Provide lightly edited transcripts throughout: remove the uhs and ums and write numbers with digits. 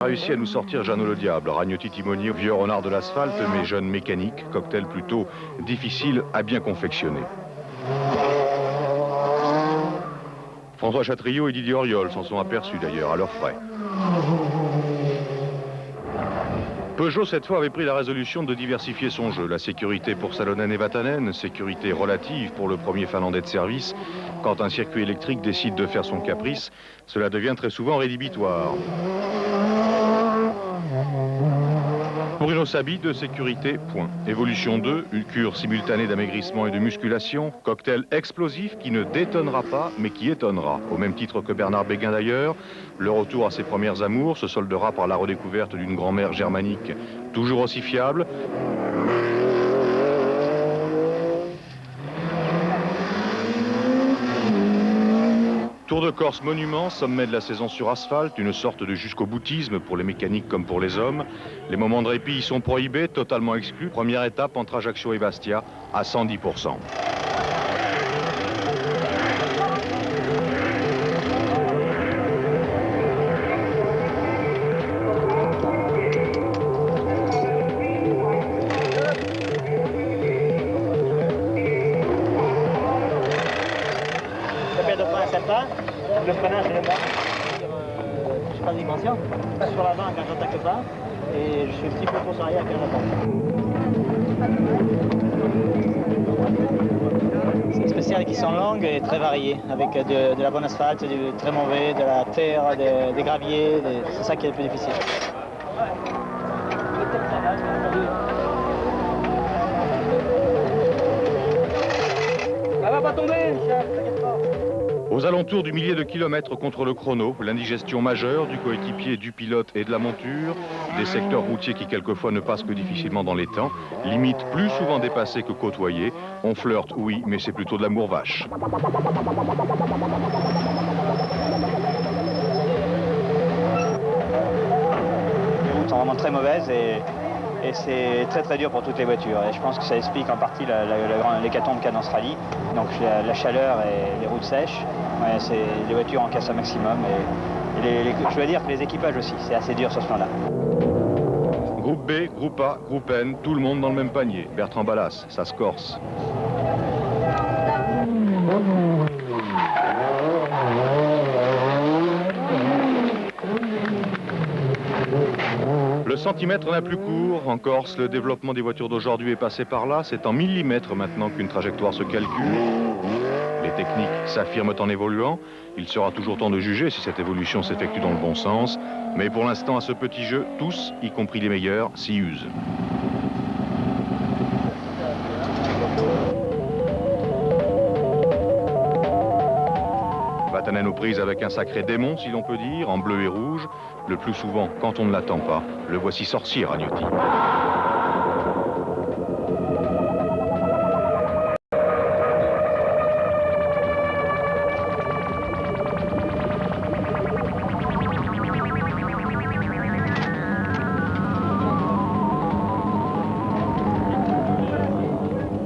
Réussi à nous sortir Jeannot le Diable, Ragnotti timonier, vieux renard de l'asphalte, mais jeune mécanique, cocktail plutôt difficile à bien confectionner. François Chatriot et Didier Auriol s'en sont aperçus d'ailleurs, à leurs frais. Peugeot, cette fois, avait pris la résolution de diversifier son jeu. La sécurité pour Salonen et Vatanen, sécurité relative pour le premier finlandais de service. Quand un circuit électrique décide de faire son caprice, cela devient très souvent rédhibitoire. Bruno Sabi, de sécurité, point. Évolution 2, une cure simultanée d'amaigrissement et de musculation. Cocktail explosif qui ne détonnera pas, mais qui étonnera. Au même titre que Bernard Béguin d'ailleurs, le retour à ses premières amours se soldera par la redécouverte d'une grand-mère germanique toujours aussi fiable. Tour de Corse monument, sommet de la saison sur asphalte, une sorte de jusqu'au boutisme pour les mécaniques comme pour les hommes. Les moments de répit y sont prohibés, totalement exclus. Première étape entre Ajaccio et Bastia à 110%. Le freinage est là-bas. Je sais pas de dimension. Sur l'avant quand j'attaque pas. Et je suis un petit peu trop sur l'arrière quand j'attaque. C'est des spéciales qui sont longues et très variées, avec de la bonne asphalte, du très mauvais, de la terre, des graviers. C'est ça qui est le plus difficile. Ça va pas tomber, Michel, t'inquiète pas. Aux alentours du millier de kilomètres contre le chrono, l'indigestion majeure du coéquipier, du pilote et de la monture, des secteurs routiers qui quelquefois ne passent que difficilement dans les temps, limite plus souvent dépassés que côtoyés. On flirte, oui, mais c'est plutôt de l'amour vache. Les routes sont vraiment très mauvaises et c'est très très dur pour toutes les voitures. Et je pense que ça explique en partie l'hécatombe qu'il y a dans ce rallye. Donc la chaleur et les routes sèches, ouais, les voitures en cassent un maximum. Et je dois dire que les équipages aussi, c'est assez dur sur ce plan-là. Groupe B, groupe A, groupe N, tout le monde dans le même panier. Bertrand Ballas, ça se corse. Le centimètre n'a plus court. En Corse, le développement des voitures d'aujourd'hui est passé par là. C'est en millimètres maintenant qu'une trajectoire se calcule. Les techniques s'affirment en évoluant. Il sera toujours temps de juger si cette évolution s'effectue dans le bon sens. Mais pour l'instant, à ce petit jeu, tous, y compris les meilleurs, s'y usent. Vatanen aux prises avec un sacré démon, si l'on peut dire, en bleu et rouge. Le plus souvent, quand on ne l'attend pas, le voici sorcier, Ragnotti.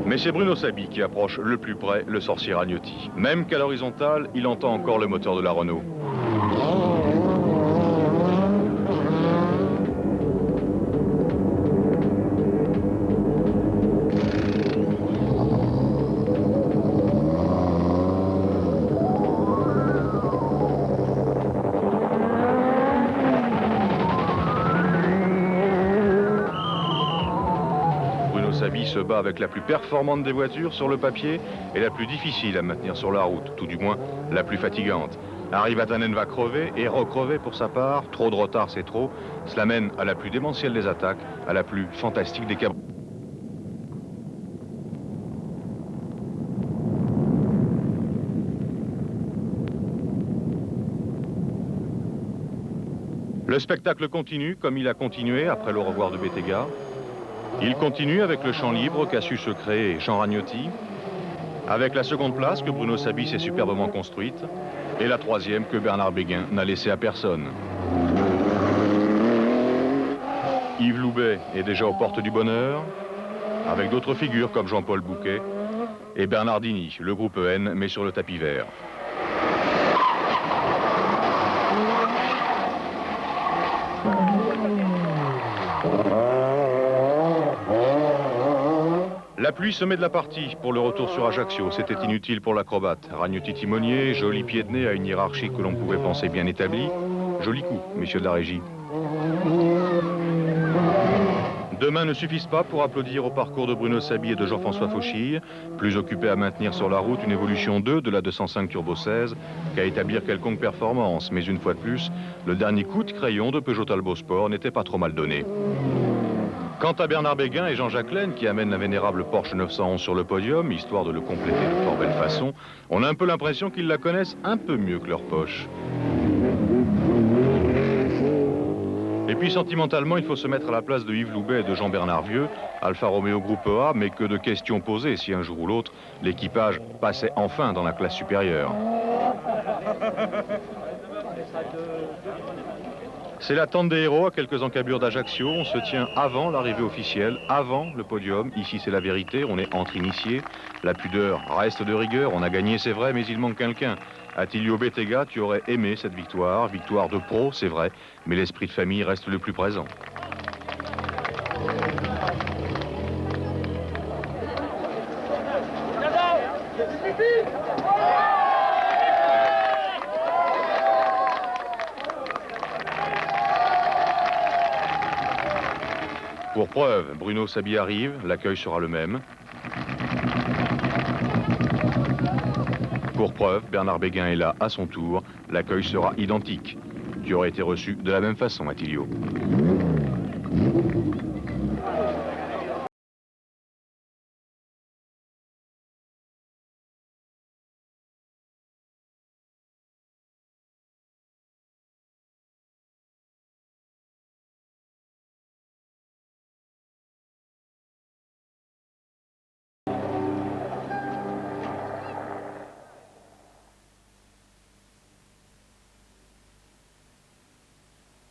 Mais c'est Bruno Sabi qui approche le plus près le sorcier Ragnotti. Même qu'à l'horizontale, il entend encore le moteur de la Renault. Sabi se bat avec la plus performante des voitures sur le papier et la plus difficile à maintenir sur la route, tout du moins la plus fatigante. Harry Vatanen va crever et recrever pour sa part. Trop de retard, c'est trop. Cela mène à la plus démentielle des attaques, à la plus fantastique des cabrioles. Le spectacle continue comme il a continué après le revoir de Bettega. Il continue avec le champ libre qu'a su se créer Jean Ragnotti, avec la seconde place que Bruno Sabi s'est superbement construite, et la troisième que Bernard Béguin n'a laissée à personne. Yves Loubet est déjà aux portes du bonheur, avec d'autres figures comme Jean-Paul Bouquet et Bernardini, le groupe N, met sur le tapis vert. La pluie semait de la partie pour le retour sur Ajaccio. C'était inutile pour l'acrobate. Ragnotti timonier, joli pied de nez à une hiérarchie que l'on pouvait penser bien établie. Joli coup, messieurs de la régie. Deux mains ne suffisent pas pour applaudir au parcours de Bruno Sabi et de Jean-François Fauchille, plus occupés à maintenir sur la route une évolution 2 de la 205 Turbo 16 qu'à établir quelconque performance. Mais une fois de plus, le dernier coup de crayon de Peugeot Talbot Sport n'était pas trop mal donné. Quant à Bernard Béguin et Jean-Jacques Laine, qui amènent la vénérable Porsche 911 sur le podium, histoire de le compléter de fort belle façon, on a un peu l'impression qu'ils la connaissent un peu mieux que leur poche. Et puis sentimentalement, il faut se mettre à la place de Yves Loubet et de Jean-Bernard Vieux, Alfa Romeo Groupe A, mais que de questions posées si un jour ou l'autre, l'équipage passait enfin dans la classe supérieure. C'est l'attente des héros à quelques encablures d'Ajaccio. On se tient avant l'arrivée officielle, avant le podium. Ici, c'est la vérité, on est entre initiés. La pudeur reste de rigueur, on a gagné, c'est vrai, mais il manque quelqu'un. Attilio Bettega, tu aurais aimé cette victoire. Victoire de pro, c'est vrai, mais l'esprit de famille reste le plus présent. Pour preuve, Bruno Sabi arrive, l'accueil sera le même. Pour preuve, Bernard Béguin est là à son tour, l'accueil sera identique. Tu aurais été reçu de la même façon, Attilio.